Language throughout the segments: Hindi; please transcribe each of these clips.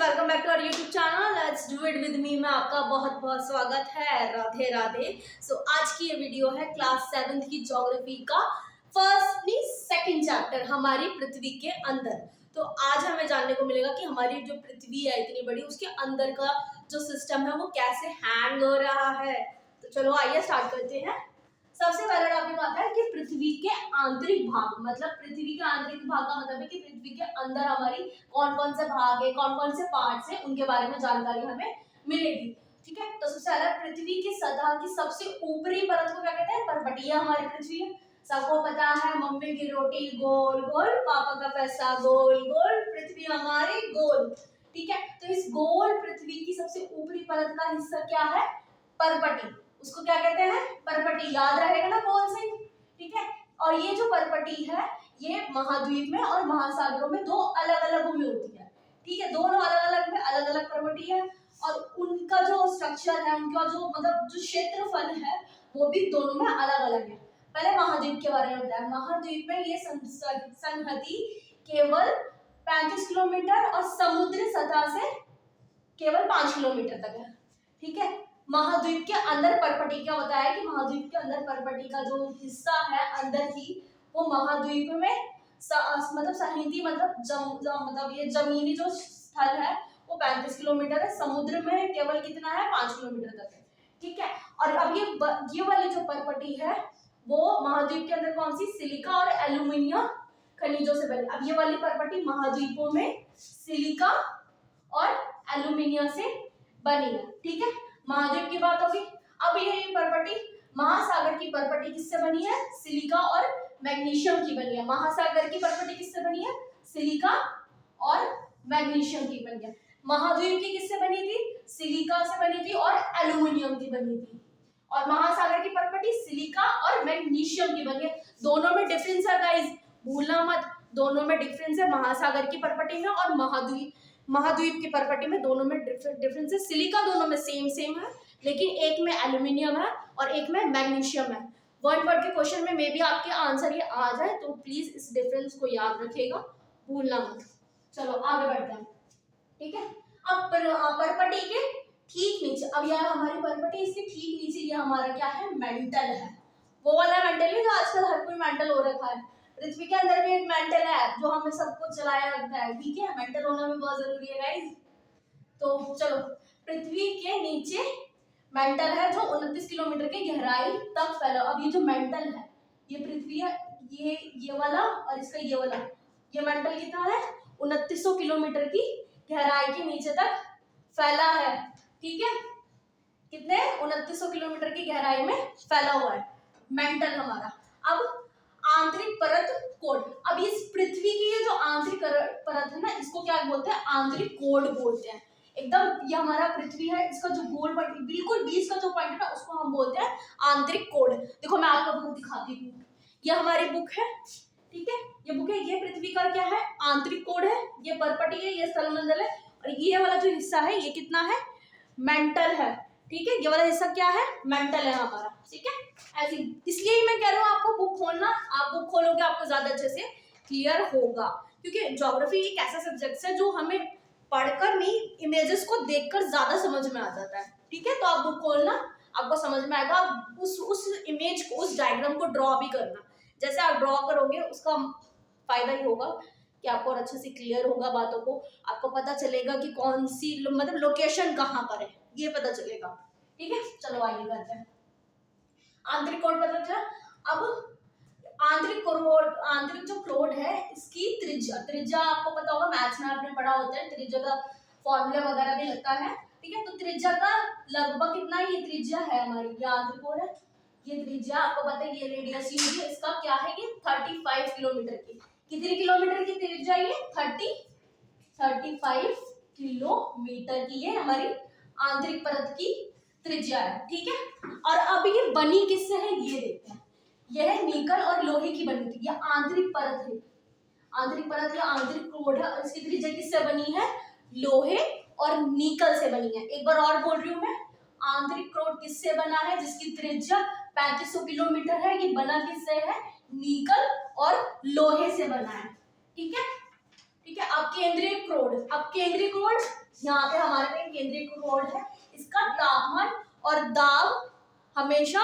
Welcome back to our YouTube channel let's do it with me में आपका बहुत बहुत स्वागत है। राधे राधे। आज की ये वीडियो है क्लास 7th की ज्योग्राफी का सेकंड चैप्टर हमारी पृथ्वी के अंदर। तो आज हमें जानने को मिलेगा कि हमारी जो पृथ्वी है इतनी बड़ी, उसके अंदर का जो सिस्टम है वो कैसे हैंग हो रहा है। तो चलो आइए स्टार्ट करते हैं। सबसे पहला टॉपिक आता है कि पृथ्वी के आंतरिक भाग, मतलब पृथ्वी के आंतरिक भाग का मतलब है कि पृथ्वी के अंदर हमारी कौन कौन से भाग है, कौन कौन से पार्ट्स हैं, उनके बारे में जानकारी हमें मिलेगी। ठीक है, तो सबसे पहला पृथ्वी की सतह की सबसे ऊपरी परत को क्या कहते हैं? परपटिया हमारी पृथ्वी है। सबको पता है मम्मी की रोटी गोल गोल, पापा का पैसा गोल गोल, पृथ्वी हमारी गोल। ठीक है, तो इस गोल पृथ्वी की सबसे ऊपरी परत का हिस्सा क्या है? परपटी। उसको क्या कहते हैं? परपटी। याद रहेगा ना गोल से। ठीक है, और ये जो परपटी है ये महाद्वीप में और महासागरों में दो अलग अलग में होती है। ठीक है, दोनों अलग अलग में अलग अलग परपटी है और उनका जो स्ट्रक्चर है, उनका जो मतलब जो क्षेत्रफल है वो भी दोनों में अलग अलग है। पहले महाद्वीप के बारे में बताया। महाद्वीप में ये संहति केवल 35 किलोमीटर और समुद्र सतह से केवल 5 किलोमीटर तक है। ठीक है, महाद्वीप के अंदर परपटी क्या होता है कि महाद्वीप के अंदर परपटी का जो हिस्सा है अंदर ही, वो महाद्वीप में मतलब सहिती मतलब ये जमीनी जो स्थल है वो 35 किलोमीटर है, समुद्र में केवल कितना है? 5 किलोमीटर तक है। ठीक है, और अब ये वाली जो परपटी है वो महाद्वीप के अंदर कौन सी? सिलिका और एल्यूमिनियम खनिजों से बनी। अब ये वाली परपटी महाद्वीपों में सिलिका और एल्यूमिनियम से बनी है। ठीक है, महाद्वीप की बात होगी। अब यही परपटी महासागर की परपटी किससे बनी है? सिलिका और मैग्नीशियम की बनी है। महासागर की परपटी किससे बनी है? सिलिका और मैग्नीशियम की बनी है। महाद्वीप की किससे बनी थी? सिलिका से बनी थी और एल्यूमिनियम की बनी थी। और महासागर की परपटी सिलिका और मैग्नीशियम की बनी है। दोनों में डिफरेंस है गाइस, भूलना मत। दोनों में डिफरेंस है, महासागर की परपटी में और महाद्वीप की परपटी में, दोनों में डिफरेंस है। सिलिका दोनों में सेम है, लेकिन एक में एल्यूमिनियम है और एक में मैग्नीशियम है। वन वर्ड के क्वेश्चन में मे भी आपके आंसर ये आ जाए, तो प्लीज इस डिफरेंस को याद रखिएगा, भूलना मत। चलो आगे बढ़ते हैं। ठीक है, अब परपटी के ठीक नीचे, अब यार हमारी परपटी इसके ठीक नीचे ये हमारा क्या है? मेंटल है। वो वाला मेंटल है जो आजकल हर कोई मेंटल हो रखा है। पृथ्वी के अंदर भी एक मेंटल है जो हमें सबको चलाया रखता है। ठीक है, मेंटल होना भी बहुत जरूरी है गाइस। तो चलो, पृथ्वी के नीचे मेंटल है जो 29 किलोमीटर की गहराई तक फैला। अब ये जो मेंटल है, ये पृथ्वी है, ये वाला और इसका ये वाला, ये मेंटल कितना है? 2900 किलोमीटर की गहराई के नीचे तक फैला है। ठीक है, कितने? 2900 किलोमीटर की गहराई में फैला हुआ है मेंटल हमारा। अब आंतरिक परत कोड। अब इस पृथ्वी की ये जो आंतरिक परत है ना, इसको क्या बोलते हैं? आंतरिक कोड बोलते हैं। एकदम ये हमारा पृथ्वी है, इसका जो गोल बिल्कुल बीच का जो पॉइंट है ना, उसको हम बोलते हैं आंतरिक कोड। देखो मैं आपको बुक दिखाती हूँ, ये हमारी बुक है। ठीक है, ये बुक है, ये पृथ्वी का क्या है? आंतरिक कोड है। ये परपटी है, ये स्थलमंडल है, और ये वाला जो हिस्सा है ये कितना है? मेंटल है। ठीक है, ये वाला हिस्सा क्या है? मेंटल है हमारा। ठीक है, ऐसे इसलिए ही मैं कह रहा हूँ आपको बुक खोलना। आप बुक खोलोगे आपको ज्यादा अच्छे से क्लियर होगा, क्योंकि ज्योग्राफी एक ऐसा सब्जेक्ट है जो हमें पढ़कर नहीं, इमेजेस को देखकर ज्यादा समझ में आ जाता है। ठीक है, तो आप बुक खोलना, आपको समझ में आएगा। उस इमेज को, उस डायग्राम को ड्रॉ भी करना। जैसे आप ड्रॉ करोगे उसका फायदा ही होगा कि आपको और अच्छे से क्लियर होगा बातों को, आपको पता चलेगा कि कौन सी मतलब लोकेशन कहाँ पर है, ये पता चलेगा। ठीक है, चलो आगे करते हैं। आंतरिक कोड पता चला। अब आंतरिक जो कोड है, इसकी त्रिज्या आपको पता होगा, मैथ्स में आपने पढ़ा होता है, त्रिज्या का फॉर्मूला वगैरह भी लगता है। ठीक है, तो त्रिज्या का लगभग कितना ये त्रिज्या है हमारी, ये आंतरिक कोड है। ये त्रिज्या आपको पता है, ये रेडियस है, इसका क्या है? ये 35 किलोमीटर की। कितने किलोमीटर की त्रिज्या? ये 35 किलोमीटर की ये हमारी आंतरिक परत की त्रिज्या है। ठीक है, और अब ये बनी किससे है ये देखते हैं। यह निकल और लोहे की बनी थी, यह आंतरिक परत है। आंतरिक परत या आंतरिक कोड है, और इसकी त्रिज्या किससे बनी है? लोहे और निकल से बनी है। एक बार और बोल रही हूँ मैं, आंतरिक कोड किससे बना है? जिसकी त्रिज्या 3500 किलोमीटर है। ये बना किससे है? निकल और लोहे से बना है। ठीक है, ठीक है। अब केंद्रीय क्रोड यहाँ पे हमारे पे केंद्रीय क्रोड है, इसका तापमान और दाब हमेशा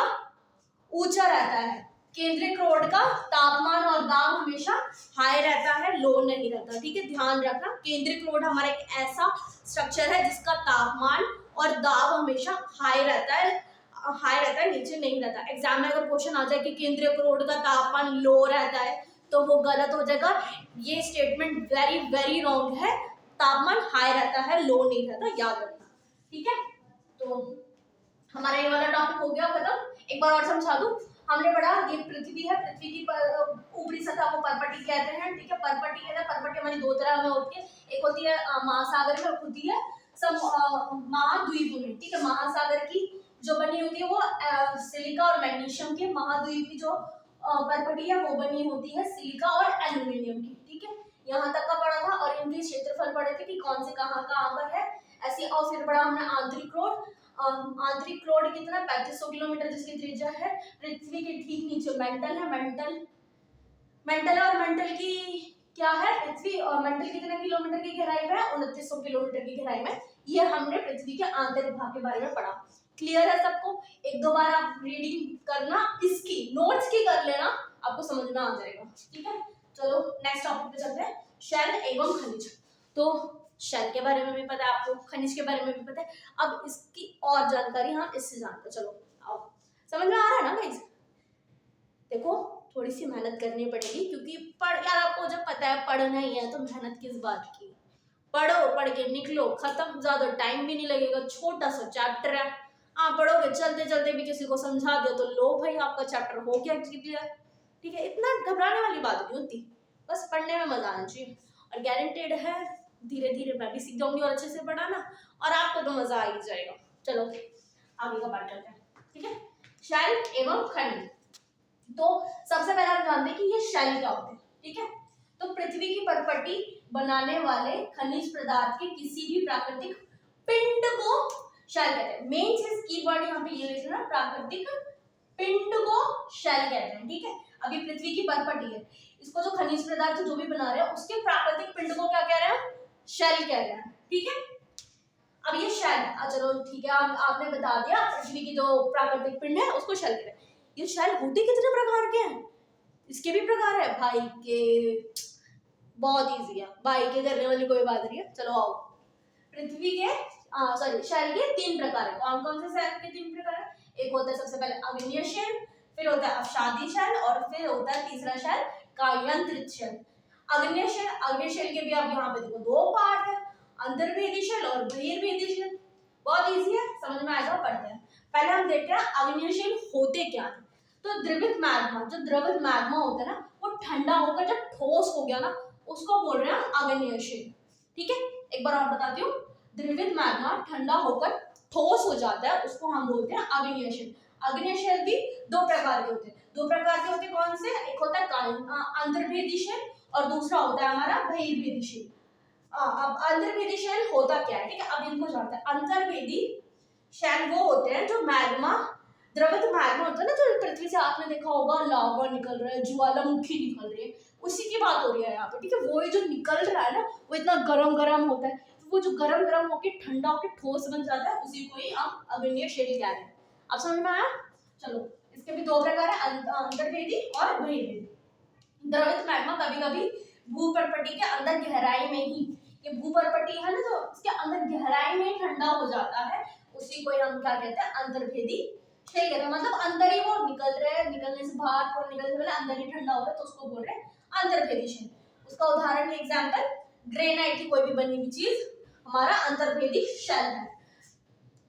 ऊंचा रहता है। केंद्रीय क्रोड का तापमान और दाब हमेशा हाई रहता है, लो नहीं रहता। ठीक है, ध्यान रखना। केंद्रीय क्रोड हमारा एक ऐसा स्ट्रक्चर है जिसका तापमान और दाब हमेशा हाई रहता है, नीचे नहीं रहता। एग्जाम में अगर क्वेश्चन आ जाए कि केंद्रीय क्रोड का तापमान लो रहता है तो वो गलत हो जाएगा। ये स्टेटमेंट वेरी वेरी रॉन्ग है। तापमान हाई रहता है, लो नहीं रहता, याद रखना। ठीक है, तो हमारा ये वाला टॉपिक हो गया खत्म। एक बार और समझा दूं, हमने पढ़ा ये पृथ्वी है, पृथ्वी की ऊपरी सतह को परपटी कहते हैं। ठीक है, परपटी है ना, परपटी हमारी दो तरह में होती है, एक होती है महासागर में, होती है महाद्वीप में। ठीक है, महासागर की जो बनी होती है वो सिलिका और मैग्नीशियम की, महाद्वीप की जो परपटी है वो बनी होती है सिलिका और एल्यूमिनियम की। ठीक है, यहाँ तक का पढ़ा था और इनके क्षेत्रफल पढ़े थे कि कौन से कहाँ पर है ऐसी। और फिर पढ़ा हमने आंतरिक क्रोड। आंतरिक क्रोड कितना 3500 किलोमीटर जिसकी त्रिज्या है। पृथ्वी के ठीक नीचे मेंटल है, मेंटल और मेंटल की क्या है, पृथ्वी और मेंटल कितने किलोमीटर की गहराई में है, 2900 किलोमीटर की गहराई में। ये हमने पृथ्वी के आंतरिक भाग के बारे में पढ़ा। क्लियर है सबको? एक दो बार आप रीडिंग करना, इसकी नोट्स की कर लेना, आपको समझ में आ जाएगा। ठीक है, चलो नेक्स्ट टॉपिक पे चलते हैं, शेल एवं खनिज। तो शेल के बारे में भी पता है आपको, खनिज के बारे में भी पता है। अब इसकी और जानकारी हम इससे जानते हैं। चलो आओ, समझ में आ रहा है ना गाइस? देखो थोड़ी सी मेहनत करनी पड़ेगी, क्योंकि यार आपको जब पता है पढ़ना ही है तो मेहनत किस बात की। पढ़ो, पढ़ के निकलो, खत्म, ज्यादा टाइम भी नहीं लगेगा, छोटा सा चैप्टर है। पढ़ोगे चलते चलते भी किसी को समझा दो तो लो भाई आपका चैप्टर हो गया क्लियर। ठीक है, इतना घबराने वाली बात नहीं होती, बस पढ़ने में मजा आना चाहिए। और गारंटेड है धीरे धीरे मैं भी सीख जाऊंगी और अच्छे से पढ़ाना, और आपको तो मजा आ ही जाएगा। चलो आगे का पार्ट करते हैं। ठीक है, शेल एवं खनिज। तो सबसे पहले हम जानते हैं कि ये शेल क्या होते हैं। ठीक है, तो पृथ्वी की परपटी बनाने वाले खनिज पदार्थ के किसी भी प्राकृतिक पिंड को शेल कहते हैं। मेन चीज कीवर्ड यहाँ पे ये लिखना, प्राकृतिक पिंड को शेल कहते हैं। ठीक है, अभी पृथ्वी की परपटी है, इसको जो खनिज पदार्थ जो भी बना रहे हैं उसके प्राकृतिक पिंड को क्या कह रहे हैं, शेल कह रहे हैं। ठीक है, अब ये शेल है, चलो ठीक है, आपने बता दिया पृथ्वी की जो प्राकृतिक पिंड है उसको शेल कहते हैं। ये शेल होते कितने प्रकार के हैं, इसके भी प्रकार है भाई के, बहुत इजी है भाई के, करने वाली कोई बात नहीं है। चलो आओ, पृथ्वी के शेल के 3 प्रकार है। कौन कौन से शेल के 3 प्रकार है? एक होता है सबसे पहले अग्नेय शेल, फिर होता है अवसादी शेल, और फिर होता है तीसरा शेल कायांतरित शेल। अग्नेय शेल के भी आप यहाँ पे देखो 2 पार्ट है, अंतर्वेदी शेल और बहिर्वेदी शेल। बहुत इजी है, समझ में आएगा, पढ़ते हैं। पहले हम देखते हैं अग्नेय शेल होते क्या है। तो द्रवित मैग्मा, जो द्रवित मैग्मा होता है ना, वो ठंडा होकर जब ठोस हो गया ना, उसको बोल रहे हैं हम अग्नेय शेल। ठीक है, एक बार और बताती हूँ, द्रवित मैग्मा ठंडा होकर ठोस हो जाता है, उसको हम बोलते हैं अग्नेय शेल। अग्नेय शेल भी 2 प्रकार के होते हैं। 2 प्रकार के होते हैं, कौन से? एक होता है अंतर्वेदी शेल और दूसरा होता है हमारा बहिर्वेदी शेल। अब अंतर्वेदी शेल होता क्या है, ठीक है, अब इनको जानते हैं। अंतर्वेदी शेल वो होते हैं जो मैग्मा, द्रवित मैग्मा होता है ना, जो पृथ्वी से आपने देखा होगा लावा निकल रहा है, ज्वालामुखी निकल रही है, उसी की बात हो रही है यहाँ पे। ठीक है, वो जो निकल रहा है ना, वो इतना गरम होता है, तो वो जो गरम होके ठंडा होके ठोस बन जाता है, उसी को ही हम अग्नेय शेल कह रहे हैं। अब समझ में आया? चलो, इसके भी 2 प्रकार है, अंतर्वेदी और बहिर्वेदी। द्रवित मैग्मा कभी कभी भूपर्पटी के अंदर गहराई में ही, ये भूपर्पटी है ना, जो इसके अंदर गहराई में ठंडा हो जाता है, उसी को हम क्या कहते हैं, अंतर्वेदी शेल कहते हैं। मतलब अंदर ही वो निकल रहे हैं, निकलने से बाहर और निकलने से पहले अंदर ही ठंडा हो रहा है, तो उसको बोल रहे हैं अंतर्वेदी शेल। उसका उदाहरण एग्जांपल, ग्रेनाइट की कोई भी बनी हुई चीज हमारा अंतर्वेदी शेल है।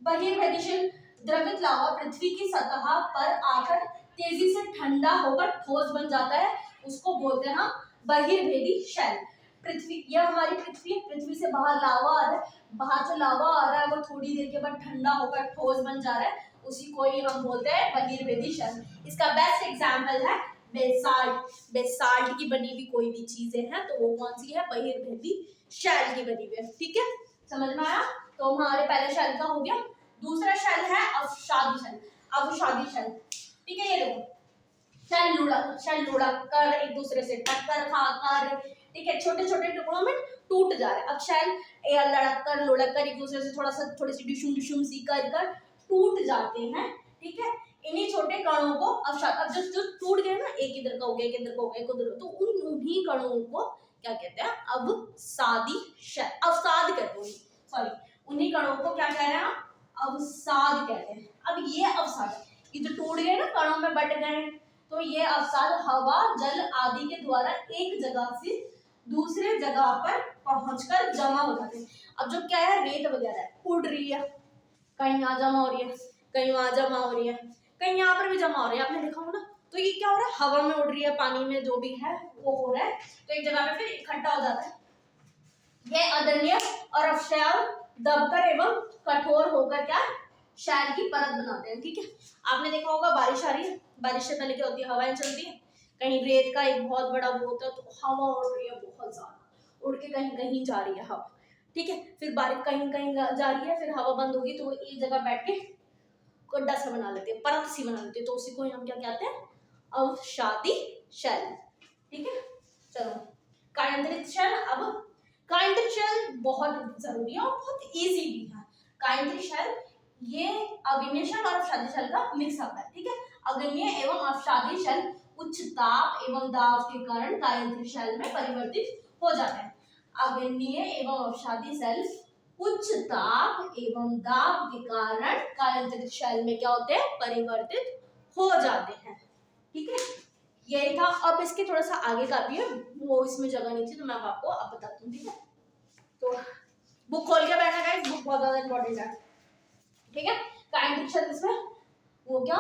बहिर्वेदी शेल, द्रवित लावा पृथ्वी की सतह पर आकर तेजी से ठंडा होकर ठोस बन जाता है, उसको बोलते हैं हम बहिर्वेदी शेल। पृथ्वी, यह हमारी पृथ्वी है, पृथ्वी से बाहर लावा आ रहा है, बाहर से लावा आ रहा है, वो थोड़ी देर के बाद ठंडा होकर ठोस बन जा रहा है, उसी को ही हम बोलते हैं बहिर्वेदी शेल। इसका बेस्ट एग्जांपल है बेसाल्ट। बेसाल्ट की बनी हुई कोई भी चीजें हैं तो वो कौन सी है, बहिर्वेदी शेल की बनी हुई है। ठीक है, समझ में आया? तो हमारे पहले शेल का हो गया। दूसरा शेल है अवसादी शेल। अवसादी शेल, ठीक है, ये देखो, शेल लुढ़क कर एक दूसरे से टक्कर खाकर ठीक है, छोटे छोटे टुकड़ों में टूट जा रहा है। अब शेल लड़क कर लुढ़क कर एक दूसरे से थोड़ी सी डिशुम डिशुम सी कर टूट जाते हैं। ठीक है, इन्हीं छोटे कणों को अब जो टूट गए ना, एक इधर का हो गया, एक इधर का हो गया, एक उधर, तो उन्हीं कणों को क्या कहते हैं, अवसादी शेल, अवसाद कहते हैं, सॉरी, उन्हीं कणों को क्या कह रहे हैं, अवसाद कहते हैं। अब ये अवसाद, ये जो टूट गए ना, कणों में बट गए, तो ये अवसाद हवा जल आदि के द्वारा एक जगह से दूसरे जगह पर पहुंचकर जमा हो जाते हैं। अब जो क्या है, रेत वगैरह उड़ रही है, कहीं यहाँ जमा हो रही है, कहीं वहां जमा हो रही है, कहीं यहाँ पर भी जमा हो रही है, आपने देखा हो ना, तो ये क्या हो रहा है, हवा में उड़ रही है, पानी में जो भी है वो हो रहा है, तो एक जगह पे फिर इकट्ठा हो जाता है। ये अदन्य और अवशैल दबकर एवं कठोर होकर क्या शैल की परत बनाते हैं। ठीक है, आपने देखा होगा बारिश आ रही है, बारिश से पहले क्या होती है, हवाएं चलती है, कहीं रेत का एक बहुत बड़ा वो होता है, तो हवा उड़ रही है बहुत ज्यादा, उड़ के कहीं कहीं जा रही है हवा। ठीक है, फिर बारिश कहीं कहीं जा रही है, फिर हवा बंद होगी तो वो एक जगह बैठ के गड्ढा सा बना लेते हैं, परत सी बना लेते हैं, तो उसी को हम क्या कहते हैं, अवसादी शैल। ठीक है, चलो कायांतरित शैल। अब कायांतरित शैल बहुत जरूरी है और बहुत इजी भी है। कायांतरित शैल ये अग्न्य शैल और अवसादी शैल का मिक्स अप है। ठीक है, अग्न्य एवं अवसादी शैल उच्च ताप एवं दाब के कारण कायांतरित शैल में परिवर्तित हो जाते हैं। अग्न्य एवं अवसादी शैल उच्च ताप एवं दाब के कारण कायांतरित शैल में क्या होते हैं, परिवर्तित हो जाते हैं। ठीक है, यही था। अब इसके थोड़ा सा आगे का भी है, वो इसमें जगह नहीं थी तो मैं आपको अब बताती हूँ। ठीक है, तो बुक खोल के बैठना गाइस, बुक बहुत ज्यादा इंपॉर्टेंट है। ठीक है, कायांतरित शैल इसमें वो क्या,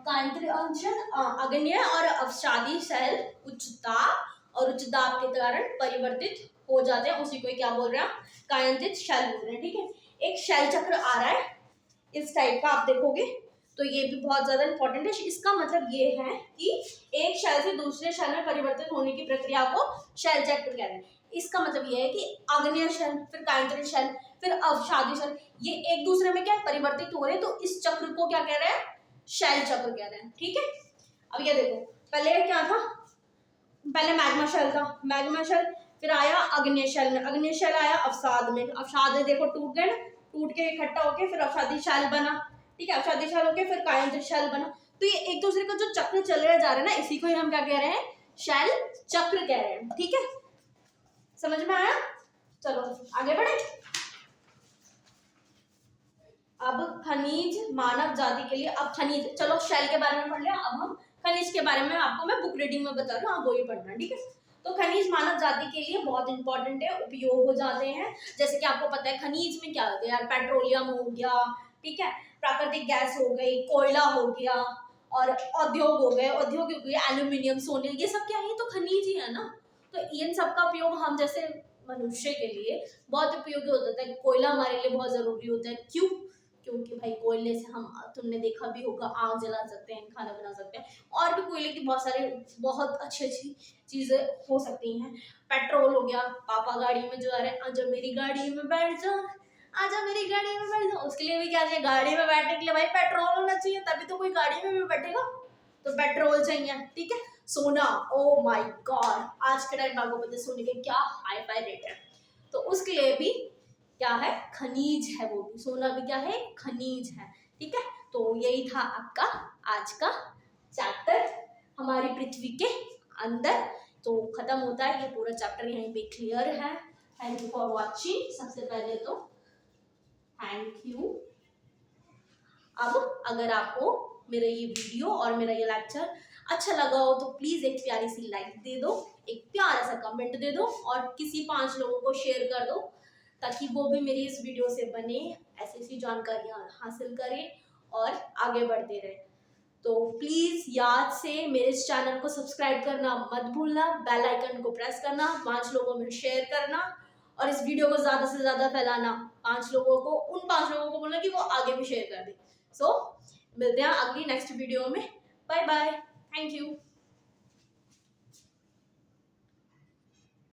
कायांतरित शैल अग्न्य और अवसादी शैल उच्च ताप और उच्च दाब के कारण परिवर्तित हो जाते हैं, उसी को क्या बोल रहे हैं, कायांतरित शैल बोल रहे हैं। ठीक है, एक शैल चक्र आ रहा है इस टाइप का, आप देखोगे तो ये भी बहुत ज्यादा इंपॉर्टेंट है। इसका मतलब ये है कि एक शैल से दूसरे शैल में परिवर्तित होने की प्रक्रिया को शैल चक्र कह रहे हैं। इसका मतलब ये है कि अग्न्य शैल, फिर कायांतरित शैल, फिर अवसादी शैल, ये एक दूसरे में क्या परिवर्तित हो रहे हैं, तो इस चक्र को क्या कह रहे हैं, शैल चक्र कह रहे हैं। ठीक है, अब ये देखो, पहले क्या था, पहले मैग्मा शैल था, मैग्मा शैल, फिर आया अग्न्य शैल में, अग्न्य शैल आया अवसाद में, अवसाद देखो टूट गए ना, टूट के इकट्ठा होके फिर अवसादी शैल बना। ठीक है, अवसादी शैल होके फिर कायांतरित शैल बना, तो ये एक दूसरे का जो चक्र चल रहे जा रहे हैं ना, इसी को ही हम क्या कह रहे हैं, शैल चक्र कह रहे हैं। ठीक है, समझ में आया, चलो आगे बढ़े। अब खनिज मानव जाति के लिए, अब खनिज, चलो शैल के बारे में पढ़ लिया, अब हम खनिज के बारे में आपको मैं बुक रीडिंग में बता रही हूँ, आप वो ही पढ़ना। ठीक है, तो खनिज मानव जाति के लिए बहुत इंपॉर्टेंट है, उपयोग हो जाते हैं। जैसे कि आपको पता है खनिज में क्या होता है यार, पेट्रोलियम हो गया, ठीक है, प्राकृतिक गैस हो गई, कोयला हो गया, और उद्योग हो गए, उद्योग हो गए, एल्यूमिनियम, सोने, ये सब क्या है, ये तो खनिज ही है ना। तो इन सब का उपयोग हम जैसे मनुष्य के लिए बहुत उपयोगी हो जाता है। कोयला हमारे लिए बहुत जरूरी होता है, क्यों, क्योंकि भाई कोयले से हम, तुमने देखा भी होगा, आग जला सकते हैं, खाना बना सकते हैं, और भी कोयले की बहुत सारे बहुत अच्छी अच्छी चीजें हो सकती हैं। पेट्रोल हो गया, पापा गाड़ी में जो आ रहे हैं, आजा मेरी गाड़ी में बैठ जाओ, आजा मेरी गाड़ी में बैठ जाओ, उसके लिए भी क्या चाहिए, गाड़ी में बैठने के लिए भाई पेट्रोल होना चाहिए, तभी तो कोई गाड़ी में भी बैठेगा, तो पेट्रोल चाहिए। ठीक है, सोना, ओ माय गॉड, आज के टाइम में आपको पता है सोने के क्या हाई फाई रेट है, तो उसके लिए भी क्या है, खनिज है, वो भी सोना भी क्या है, खनिज है। ठीक है, तो यही था आपका आज का चैप्टर हमारी पृथ्वी के अंदर, तो खत्म होता है ये पूरा चैप्टर, यहीं पे क्लियर है। थैंक यू फॉर वॉचिंग, सबसे पहले तो थैंक यू। अब अगर आपको मेरा ये वीडियो और मेरा ये लेक्चर अच्छा लगा हो तो प्लीज एक प्यारी सी लाइक दे दो, एक प्यारा सा कमेंट दे दो, और किसी 5 लोगों को शेयर कर दो, ताकि वो भी मेरी इस वीडियो से बने, ऐसी जानकारियाँ हासिल करें और आगे बढ़ते रहे। तो प्लीज़ याद से मेरे इस चैनल को सब्सक्राइब करना मत भूलना, बेल आइकन को प्रेस करना, 5 लोगों में शेयर करना, और इस वीडियो को ज़्यादा से ज़्यादा फैलाना, 5 लोगों को, उन 5 लोगों को बोलना कि वो आगे भी शेयर कर दें। सो मिलते हैं अगली नेक्स्ट वीडियो में, बाय बाय, थैंक यू।